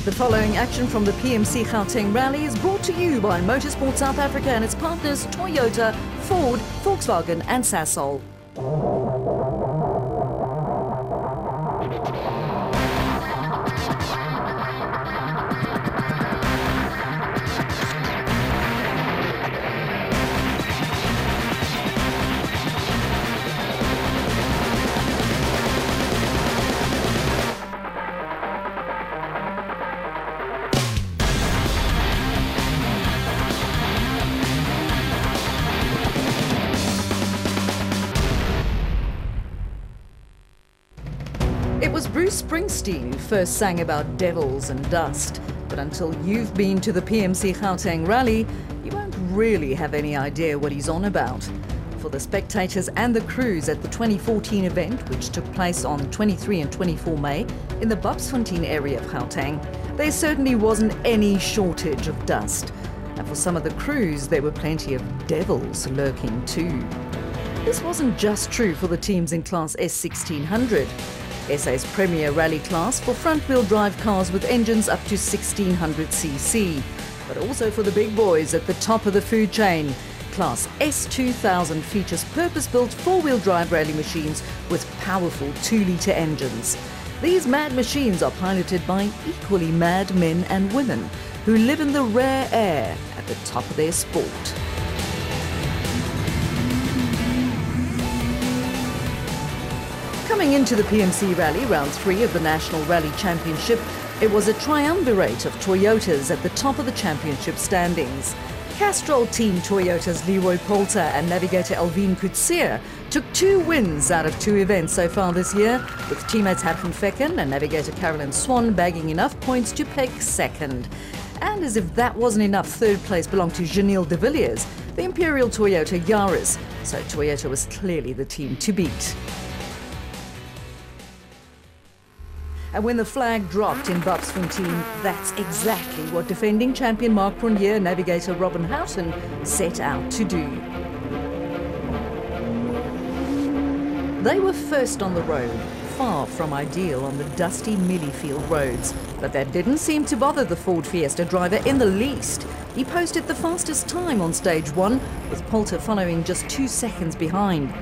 The following action from the PMC Rally is brought to you by Motorsport South Africa and its partners Toyota, Ford, Volkswagen and Sasol. It was Bruce Springsteen who first sang about devils and dust, but until you've been to the PMC Gauteng Rally, you won't really have any idea what he's on about. For the spectators and the crews at the 2014 event, which took place on 23 and 24 May in the Bapsfontein area of Gauteng, there certainly wasn't any shortage of dust. And for some of the crews, there were plenty of devils lurking too. This wasn't just true for the teams in Class S1600. SA's premier rally class for front-wheel drive cars with engines up to 1600cc, but also for the big boys at the top of the food chain. Class S2000 features purpose-built four-wheel drive rally machines with powerful 2-litre engines. These mad machines are piloted by equally mad men and women who live in the rare air at the top of their sport. Coming into the PMC Rally, round 3 of the National Rally Championship, it was a triumvirate of Toyotas at the top of the championship standings. Castrol Team Toyota's Leroy Poulter and navigator Elvine Coetzee took 2 wins out of 2 events so far this year, with teammates Hargen Fecken and navigator Carolyn Swan bagging enough points to pick second. And as if that wasn't enough, third place belonged to Janelle de Villiers, the Imperial Toyota Yaris, so Toyota was clearly the team to beat. And when the flag dropped in Bapsfontein, that's exactly what defending champion Mark Prunier navigator Robin Houghton set out to do. They were first on the road, far from ideal on the dusty Milliefield roads, but that didn't seem to bother the Ford Fiesta driver in the least. He posted the fastest time on stage 1, with Poulter following just 2 seconds behind.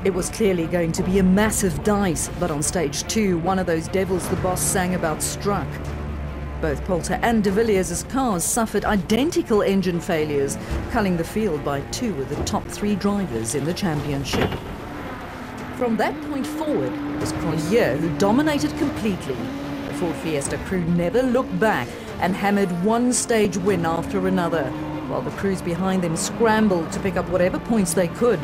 It was clearly going to be a massive dice, but on stage 2, one of those devils the boss sang about struck. Both Poulter and de Villiers' cars suffered identical engine failures, culling the field by 2 of the top 3 drivers in the championship. From that point forward, it was Prunier who dominated completely. The Ford Fiesta crew never looked back and hammered one stage win after another, while the crews behind them scrambled to pick up whatever points they could.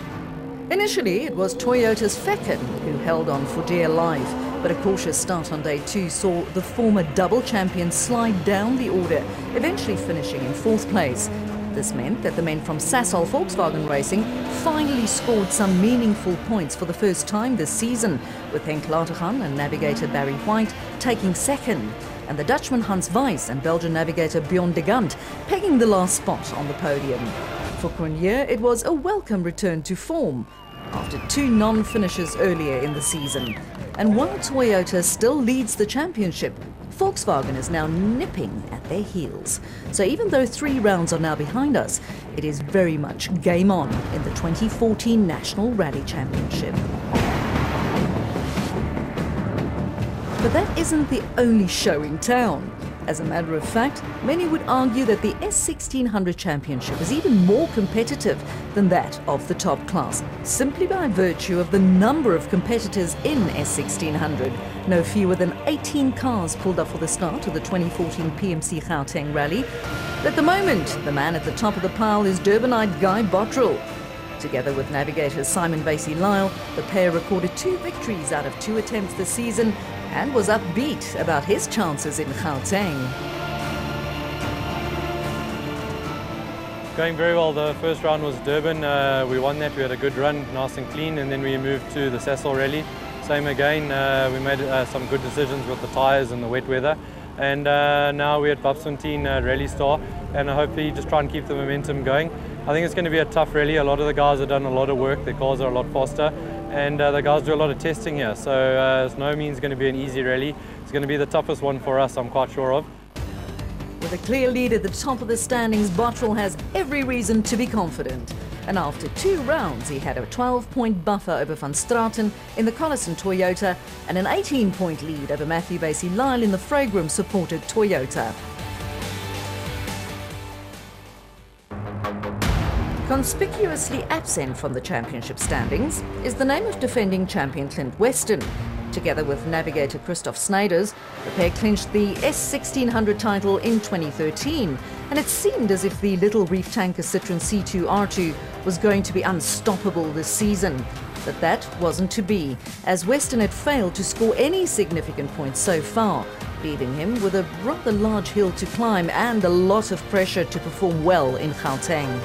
Initially, it was Toyota's Fecken who held on for dear life, but a cautious start on day 2 saw the former double champion slide down the order, eventually finishing in 4th place. This meant that the men from Sasol Volkswagen Racing finally scored some meaningful points for the first time this season, with Henk Latergan and navigator Barry White taking second, and the Dutchman Hans Weiss and Belgian navigator Bjorn de Gant pegging the last spot on the podium. For Prunier, it was a welcome return to form after 2 non-finishes earlier in the season. And while Toyota still leads the championship, Volkswagen is now nipping at their heels. So even though 3 rounds are now behind us, it is very much game on in the 2014 National Rally Championship. But that isn't the only show in town. As a matter of fact, many would argue that the S1600 Championship is even more competitive than that of the top class, simply by virtue of the number of competitors in S1600. No fewer than 18 cars pulled up for the start of the 2014 PMC Gauteng Rally. At the moment, the man at the top of the pile is Durbanite Guy Bottrell. Together with navigator Simon Vasey-Lyle, the pair recorded 2 victories out of 2 attempts this season and was upbeat about his chances in Gauteng. Going very well. The first round was Durban. We won that. We had a good run, nice and clean, and then we moved to the Sasol Rally. Same again. We made some good decisions with the tyres and the wet weather. And now we're at Bapsfontein Rally Star, and hopefully just try and keep the momentum going. I think it's going to be a tough rally. A lot of the guys have done a lot of work. Their cars are a lot faster. and the guys do a lot of testing here, so it's no means going to be an easy rally. It's going to be the toughest one for us, I'm quite sure of. With a clear lead at the top of the standings, Bottrell has every reason to be confident. And after 2 rounds, he had a 12-point buffer over Van Straten in the Collison Toyota and an 18-point lead over Matthew Basie-Lyle in the Fragram-supported Toyota. Conspicuously absent from the championship standings is the name of defending champion Clint Weston. Together with navigator Christoph Snyders, the pair clinched the S1600 title in 2013, and it seemed as if the little reef tanker Citroën C2 R2 was going to be unstoppable this season. But that wasn't to be, as Weston had failed to score any significant points so far, leaving him with a rather large hill to climb and a lot of pressure to perform well in Gauteng.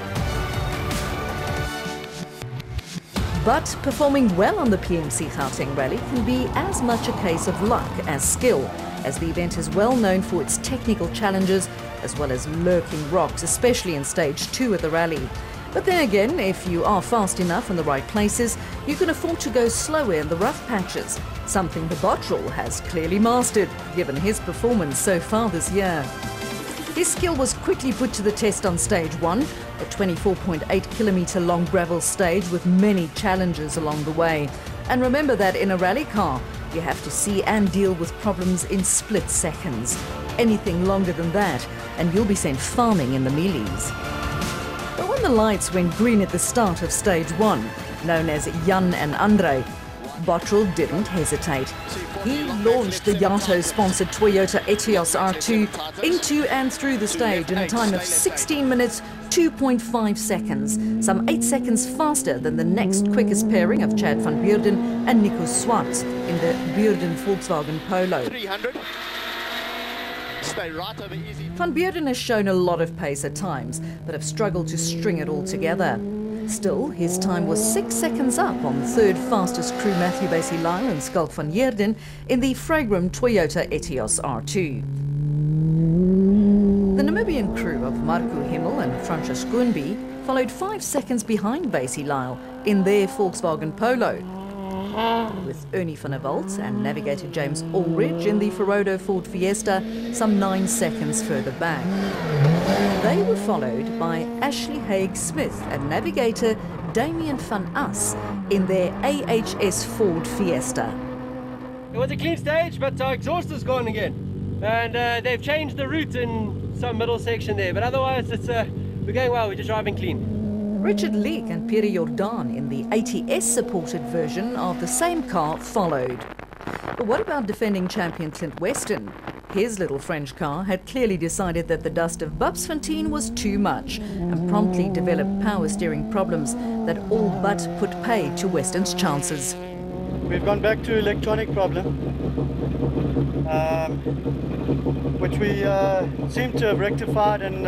But performing well on the PMC Gauteng Rally can be as much a case of luck as skill, as the event is well known for its technical challenges as well as lurking rocks, especially in stage 2 of the rally. But then again, if you are fast enough in the right places, you can afford to go slower in the rough patches, something the Bottrell has clearly mastered, given his performance so far this year. His skill was quickly put to the test on stage 1, a 24.8-kilometre long gravel stage with many challenges along the way. And remember that in a rally car, you have to see and deal with problems in split seconds. Anything longer than that, and you'll be sent farming in the mealies. But when the lights went green at the start of stage 1, known as Jan and Andre, Bottrell didn't hesitate. He launched the Yato-sponsored Toyota Etios R2 into and through the stage in a time of 16 minutes, 2.5 seconds, some 8 seconds faster than the next quickest pairing of Chad van Beurden and Nico Swartz in the Beurden Volkswagen Polo. 300. Stay right over easy. Van Beurden has shown a lot of pace at times, but have struggled to string it all together. Still, his time was 6 seconds up on the third fastest crew Matthew Basie-Lyle and Skalk van Heerden in the Fragram Toyota Etios R2. The Namibian crew of Marco Himmel and Francis Schoenby followed 5 seconds behind Basie-Lyle in their Volkswagen Polo, with Ernie van der Walt and navigator James Ulrich in the Ferodo Ford Fiesta some 9 seconds further back. They were followed by Ashley Haig-Smith and navigator Damien van As in their AHS Ford Fiesta. It was a clean stage, but our exhaust is gone again. And they've changed the route in some middle section there, but otherwise it's we're going well, we're just driving clean. Richard Leek and Pierre Jordan in the ATS-supported version of the same car followed. But what about defending champion Clint Weston? His little French car had clearly decided that the dust of Bubsfontein was too much and promptly developed power steering problems that all but put pay to Weston's chances. We've gone back to electronic problem, which we seem to have rectified and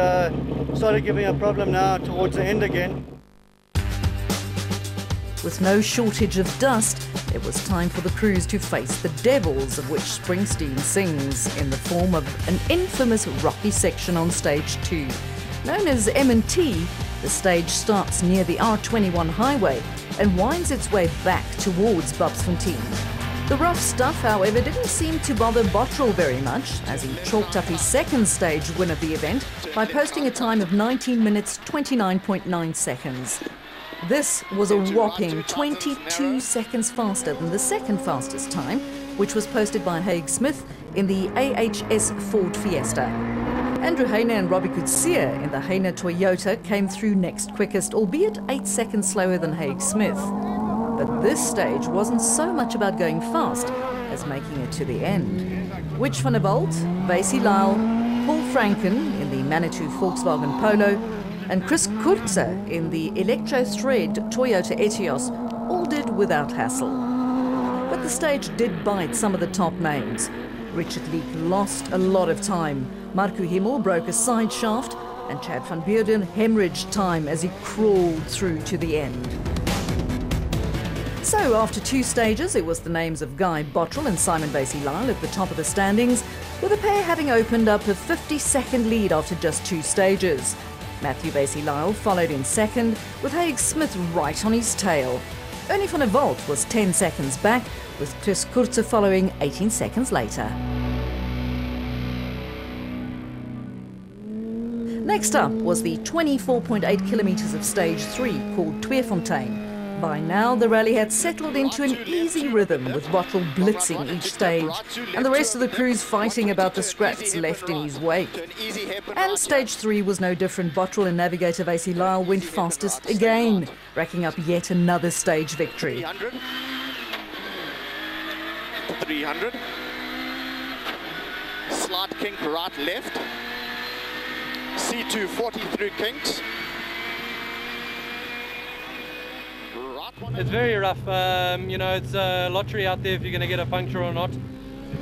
started giving a problem now towards the end again. With no shortage of dust, it was time for the crews to face the devils of which Springsteen sings in the form of an infamous rocky section on stage 2. Known as M&T, the stage starts near the R21 highway and winds its way back towards Bubsfontein. The rough stuff, however, didn't seem to bother Bottrell very much, as he chalked up his second stage win of the event by posting a time of 19 minutes 29.9 seconds. This was a whopping 22 seconds faster than the second fastest time, which was posted by Haig-Smith in the AHS Ford Fiesta. Andrew Heine and Robbie Coetzee in the Heine Toyota came through next quickest, albeit 8 seconds slower than Haig-Smith. But this stage wasn't so much about going fast as making it to the end. Witch van der Walt, Basie-Lyle, Paul Franken in the Manitou Volkswagen Polo, and Chris Kurze in the Electro Thread Toyota Etios all did without hassle. But the stage did bite some of the top names. Richard Leek lost a lot of time. Marco Himmel broke a side shaft, and Chad van Beurden hemorrhaged time as he crawled through to the end. So after 2 stages, it was the names of Guy Bottrell and Simon Basie-Lyle at the top of the standings, with the pair having opened up a 50-second lead after just 2 stages. Matthew Basie-Lyle followed in second, with Haig-Smith right on his tail. Ernie van der Walt was 10 seconds back, with Chris Kurze following 18 seconds later. Next up was the 24.8 kilometers of stage 3 called Tweefontein. By now the rally had settled into an easy rhythm, with Bottrell blitzing each stage and the rest of the crews fighting about the scraps left in his wake. And stage 3 was no different. Bottrell and navigator Vasey Lyle went fastest again, racking up yet another stage victory. 300. Slide kink right left. C2 40 through kinks. It's very rough. You know, it's a lottery out there if you're going to get a puncture or not.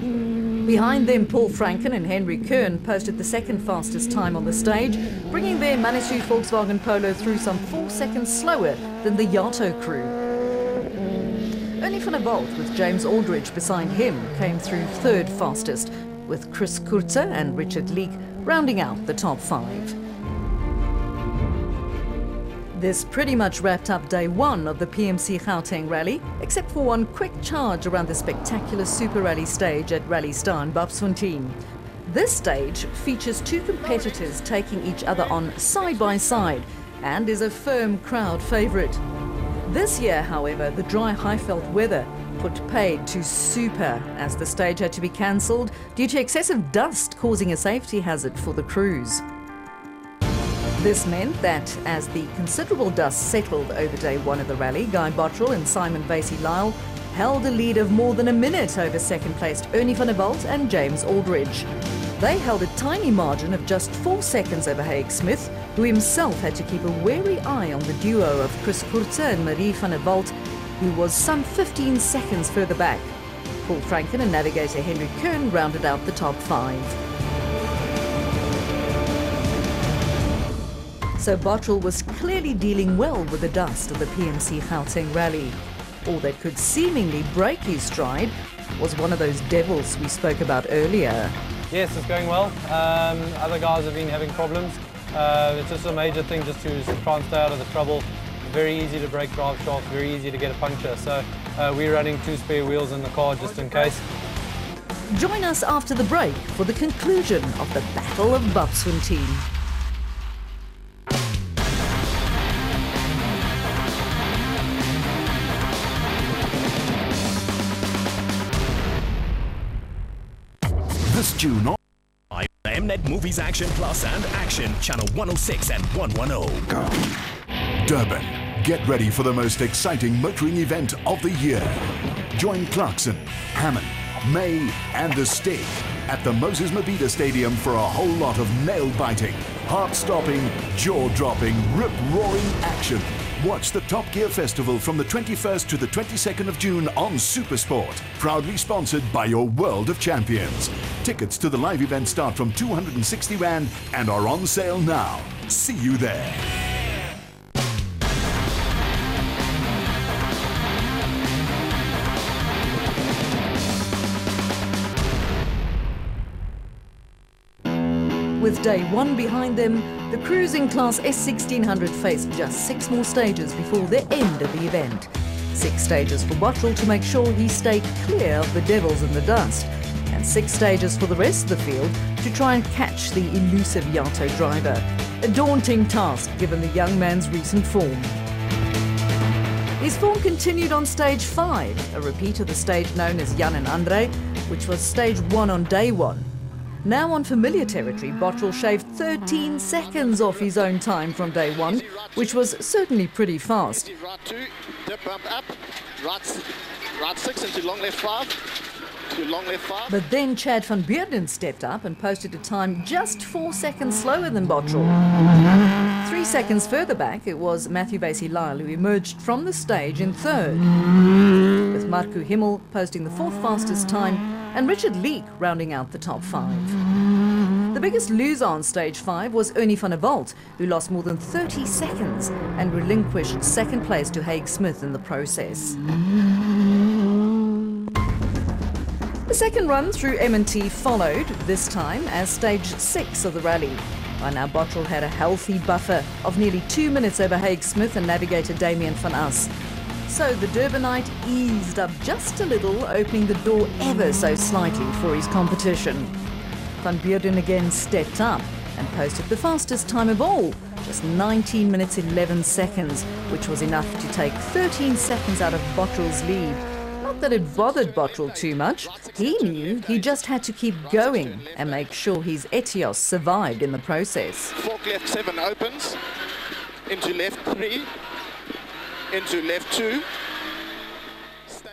Behind them, Paul Franken and Henry Kern posted the second fastest time on the stage, bringing their Manitou Volkswagen Polo through some 4 seconds slower than the Yato crew. Ernie van der Walt, with James Aldridge beside him, came through third fastest, with Chris Kurze and Richard Leek rounding out the top 5. This pretty much wrapped up day 1 of the PMC Rally, except for one quick charge around the spectacular Super Rally stage at Rally Star in Bapsfontein. This stage features 2 competitors taking each other on side by side and is a firm crowd favourite. This year, however, the dry Highveld weather put paid to Super, as the stage had to be cancelled due to excessive dust causing a safety hazard for the crews. This meant that as the considerable dust settled over day 1 of the rally, Guy Bottrell and Simon Vasey Lyle held a lead of more than a minute over second-placed Ernie van der Walt and James Aldridge. They held a tiny margin of just 4 seconds over Haig Smith, who himself had to keep a wary eye on the duo of Chris Kurze and Marie van der Walt, who was some 15 seconds further back. Paul Franken and navigator Henry Kern rounded out the top 5. So Bottrell was clearly dealing well with the dust of the PMC Rally. All that could seemingly break his stride was one of those devils we spoke about earlier. Yes, it's going well. Other guys have been having problems. It's just a major thing just to try and stay out of the trouble. Very easy to break drive shafts, very easy to get a puncture. So we're running 2 spare wheels in the car just in case. Join us after the break for the conclusion of the Battle of Bapsfontein. This June on Mnet Movies Action Plus and Action Channel 106 and 110. Go. Durban. Get ready for the most exciting motoring event of the year. Join Clarkson, Hammond, May and the Stig at the Moses Mabhida Stadium for a whole lot of nail-biting, heart-stopping, jaw-dropping, rip-roaring action. Watch the Top Gear Festival from the 21st to the 22nd of June on Supersport. Proudly sponsored by your World of Champions. Tickets to the live event start from 260 Rand and are on sale now. See you there. With day 1 behind them, the cruising class S1600 faced just 6 more stages before the end of the event. 6 stages for Bottrell to make sure he stayed clear of the devils in the dust, and 6 stages for the rest of the field to try and catch the elusive Yato driver. A daunting task given the young man's recent form. His form continued on stage 5, a repeat of the stage known as Jan and Andre, which was stage 1 on day 1. Now on familiar territory, Bottrell shaved 13 seconds off his own time from day 1, which was certainly pretty fast. Right 2, dip bump up, right 6 into long left 5, to long left 5. But then Chad van Beerden stepped up and posted a time just 4 seconds slower than Bottrell. 3 seconds further back, it was Matthew Vasey Lyle who emerged from the stage in third, with Marco Himmel posting the 4th fastest time and Richard Leek rounding out the top 5. The biggest loser on stage 5 was Ernie van der Walt, who lost more than 30 seconds and relinquished second place to Haig Smith in the process. The second run through M&T followed, this time as stage 6 of the rally. By now Bottrell had a healthy buffer of nearly 2 minutes over Haig Smith and navigator Damien van As. So the Durbanite eased up just a little, opening the door ever so slightly for his competition. Van Beurden again stepped up and posted the fastest time of all, just 19 minutes 11 seconds, which was enough to take 13 seconds out of Bottrell's lead. Not that it bothered Bottrell too much. He knew he just had to keep going and make sure his Etios survived in the process. Fork left 7 opens, into left 3, into left 2.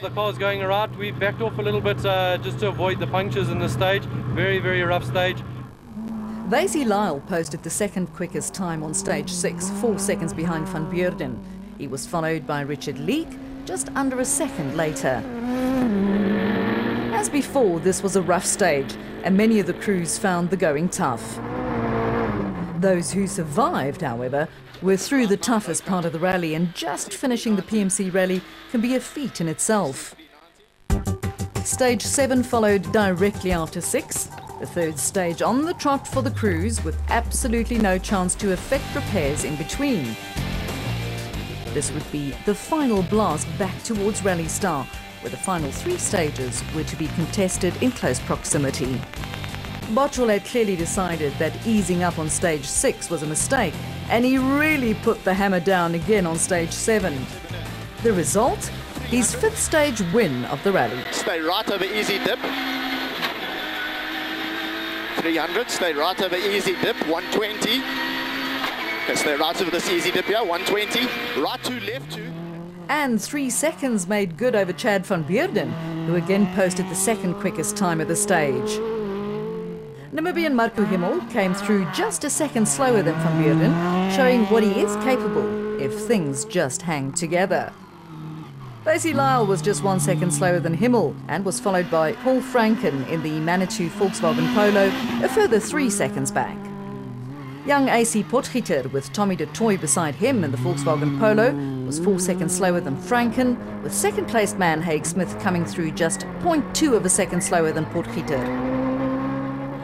The car's going right. We backed off a little bit just to avoid the punctures in the stage. Very, very rough stage. Vasey Lyle posted the second quickest time on stage 6, 4 seconds behind Van Beurden. He was followed by Richard Leek just under a second later. As before, this was a rough stage, and many of the crews found the going tough. Those who survived, however, were through the toughest part of the rally, and just finishing the PMC Rally can be a feat in itself. Stage 7 followed directly after 6, the third stage on the trot for the crews, with absolutely no chance to effect repairs in between. This would be the final blast back towards Rally Star, where the final 3 stages were to be contested in close proximity. Bottrell had clearly decided that easing up on stage 6 was a mistake, and he really put the hammer down again on stage 7. The result? His 5th stage win of the rally. Stay right over easy dip. 300, stay right over easy dip, 120. Okay, stay right over this easy dip here, 120. Right 2, left 2. And 3 seconds made good over Chad van Beurden, who again posted the second quickest time of the stage. Namibian Marco Himmel came through just a second slower than van Beurden, showing what he is capable if things just hang together. Vasey Lyle was just 1 second slower than Himmel and was followed by Paul Franken in the Manitou Volkswagen Polo, a further 3 seconds back. Young AC Potgieter, with Tommy de Toy beside him in the Volkswagen Polo, was 4 seconds slower than Franken, with second-placed man Haig Smith coming through just 0.2 of a second slower than Potgieter.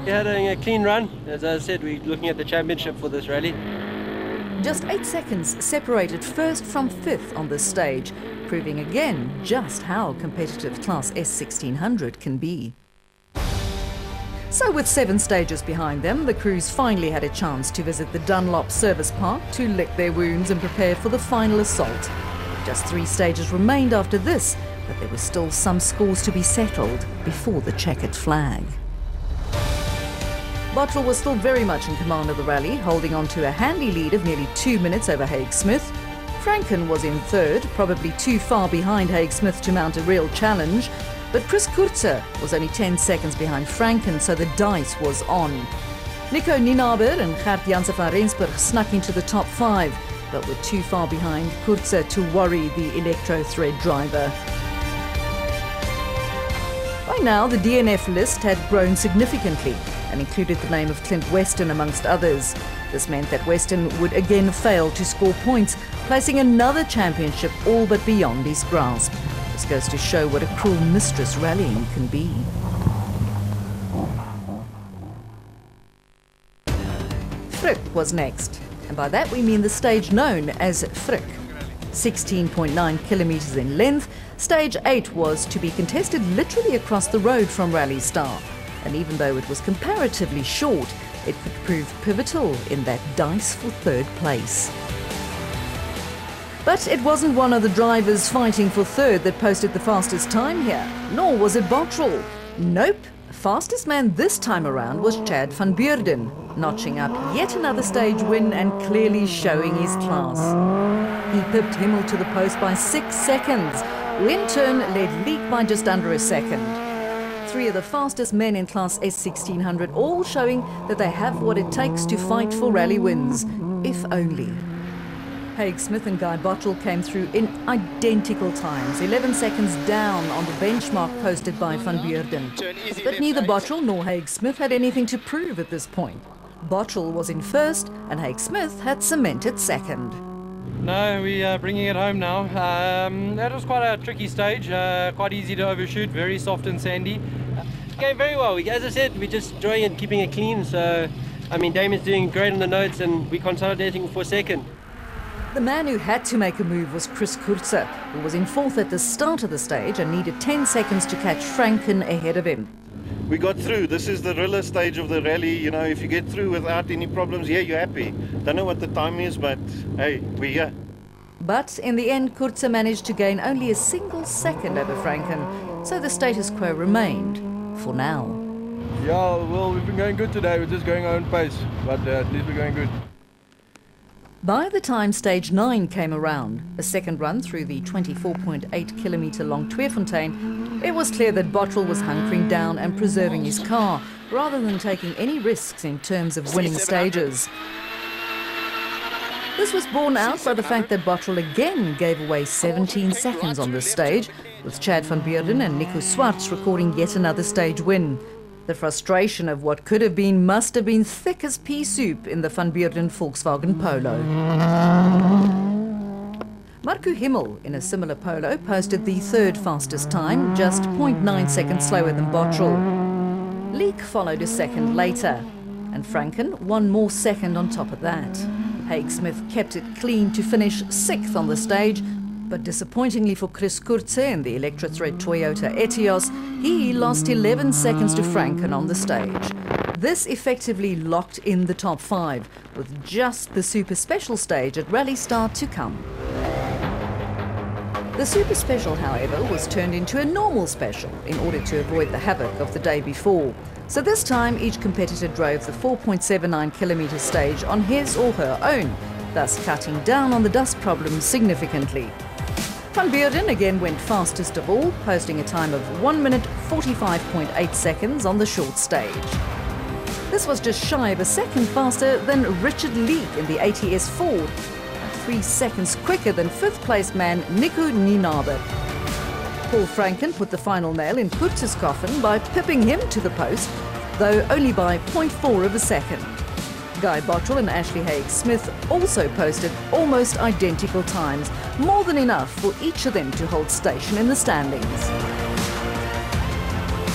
We're having a clean run. As I said, we're looking at the championship for this rally. Just 8 seconds separated first from 5th on this stage, proving again just how competitive Class S1600 can be. So with 7 stages behind them, the crews finally had a chance to visit the Dunlop Service Park to lick their wounds and prepare for the final assault. Just 3 stages remained after this, but there were still some scores to be settled before the checkered flag. Bottrell was still very much in command of the rally, holding on to a handy lead of nearly 2 minutes over Haig Smith. Franken was in 3rd, probably too far behind Haig Smith to mount a real challenge. But Chris Kurzer was only 10 seconds behind Franken, so the dice was on. Nico Nienaber and Gert Janssen van Rensburg snuck into the top 5, but were too far behind Kurzer to worry the Electro Thread driver. By now, the DNF list had grown significantly and included the name of Clint Weston amongst others. This meant that Weston would again fail to score points, placing another championship all but beyond his grasp. This goes to show what a cruel mistress rallying can be. Frick was next, and by that we mean the stage known as Frick. 16.9 kilometers in length, stage 8 was to be contested literally across the road from Rally Star, and even though it was comparatively short, it could prove pivotal in that dice for 3rd place. But it wasn't one of the drivers fighting for 3rd that posted the fastest time here, nor was it Bottrell. Nope, fastest man this time around was Chad van Beurden, notching up yet another stage win and clearly showing his class. He pipped Himmel to the post by 6 seconds, who in turn led Leek by just under a second. 3 of the fastest men in Class S1600, all showing that they have what it takes to fight for rally wins, if only. Haig Smith and Guy Bottrell came through in identical times, 11 seconds down on the benchmark posted by Van Beurden. But neither Bottrell nor Haig Smith had anything to prove at this point. Bottrell was in 1st and Haig Smith had cemented 2nd. No, we are bringing it home now. That was quite a tricky stage, quite easy to overshoot, very soft and sandy. It's going very well. As I said, we're just enjoying it, keeping it clean. So, I mean, Damien's doing great on the notes and we're consolidating for 2nd. The man who had to make a move was Chris Kurze, who was in fourth at the start of the stage and needed 10 seconds to catch Franken ahead of him. We got through. This is the realer stage of the rally. You know, if you get through without any problems, yeah, you're happy. Don't know what the time is, but hey, we're here. But in the end, Kurze managed to gain only a single second over Franken, so the status quo remained, for now. Yeah, well, we've been going good today. We're just going our own pace, but at least we're going good. By the time stage 9 came around, a second run through the 24.8 kilometre long Tweefontein, it was clear that Bottrell was hunkering down and preserving his car, rather than taking any risks in terms of winning stages. This was borne out by the fact that Bottrell again gave away 17 seconds on this stage, with Chad van Beurden and Nico Swartz recording yet another stage win. The frustration of what could have been must have been thick as pea soup in the Van Beurden Volkswagen Polo. Marco Himmel, in a similar Polo, posted the third fastest time, just 0.9 seconds slower than Bottrell. Leek followed a second later, and Franken 1 more second on top of that. Haig Smith kept it clean to finish 6th on the stage, but disappointingly for Chris Kurze in the Electra Thread Toyota Etios, he lost 11 seconds to Franken on the stage. This effectively locked in the top 5, with just the Super Special stage at Rally Start to come. The Super Special, however, was turned into a normal special in order to avoid the havoc of the day before. So this time, each competitor drove the 4.79 kilometre stage on his or her own, thus cutting down on the dust problem significantly. Van Beurden again went fastest of all, posting a time of 1 minute 45.8 seconds on the short stage. This was just shy of a second faster than Richard Leek in the ATS Ford, and 3 seconds quicker than 5th place man Nico Nienaber. Paul Franken put the final nail in Kurze's coffin by pipping him to the post, though only by 0.4 of a second. Guy Bottrell and Ashley Haig Smith also posted almost identical times, more than enough for each of them to hold station in the standings.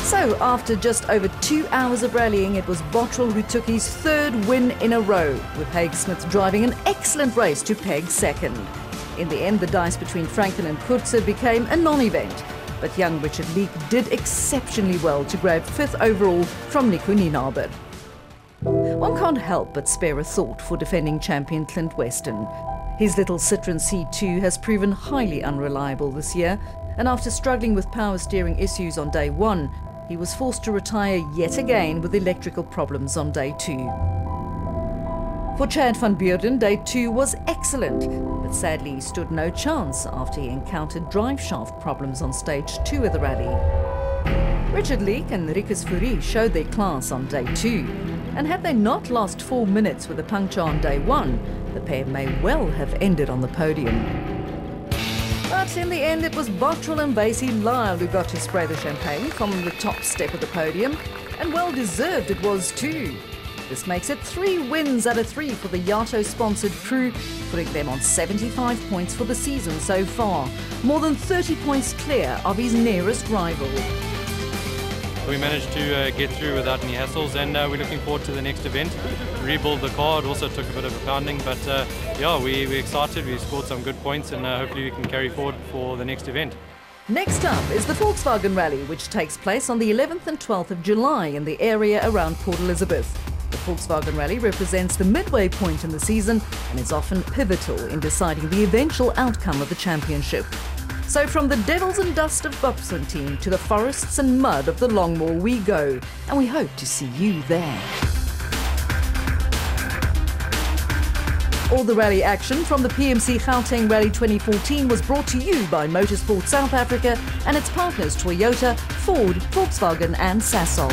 So after just over 2 hours of rallying, it was Bottrell who took his 3rd win in a row, with Haig Smith driving an excellent race to peg 2nd. In the end, the dice between Franken and Kurze became a non-event, but young Richard Leek did exceptionally well to grab 5th overall from Nico Nienaber. One can't help but spare a thought for defending champion Clint Weston. His little Citroën C2 has proven highly unreliable this year, and after struggling with power steering issues on day 1, he was forced to retire yet again with electrical problems on day 2. For Chad van Beurden, day 2 was excellent, but sadly he stood no chance after he encountered drive shaft problems on stage 2 of the rally. Richard Leek and Rikus Fourie showed their class on day 2, and had they not lost 4 minutes with a puncture on day 1, the pair may well have ended on the podium. But in the end, it was Bottrell and Basie Lyle who got to spray the champagne from the top step of the podium, and well deserved it was too. This makes it 3 wins out of 3 for the Yato-sponsored crew, putting them on 75 points for the season so far, more than 30 points clear of his nearest rival. We managed to get through without any hassles, and we're looking forward to the next event. Rebuild the car, it also took a bit of a pounding, but yeah, we're excited. We scored some good points, and hopefully we can carry forward for the next event. Next up is the Volkswagen Rally, which takes place on the 11th and 12th of July in the area around Port Elizabeth. The Volkswagen Rally represents the midway point in the season and is often pivotal in deciding the eventual outcome of the championship. So from the devils and dust of Bobsontein to the forests and mud of the Longmoor we go, and we hope to see you there. All the rally action from the PMC Gauteng Rally 2014 was brought to you by Motorsport South Africa and its partners Toyota, Ford, Volkswagen and Sasol.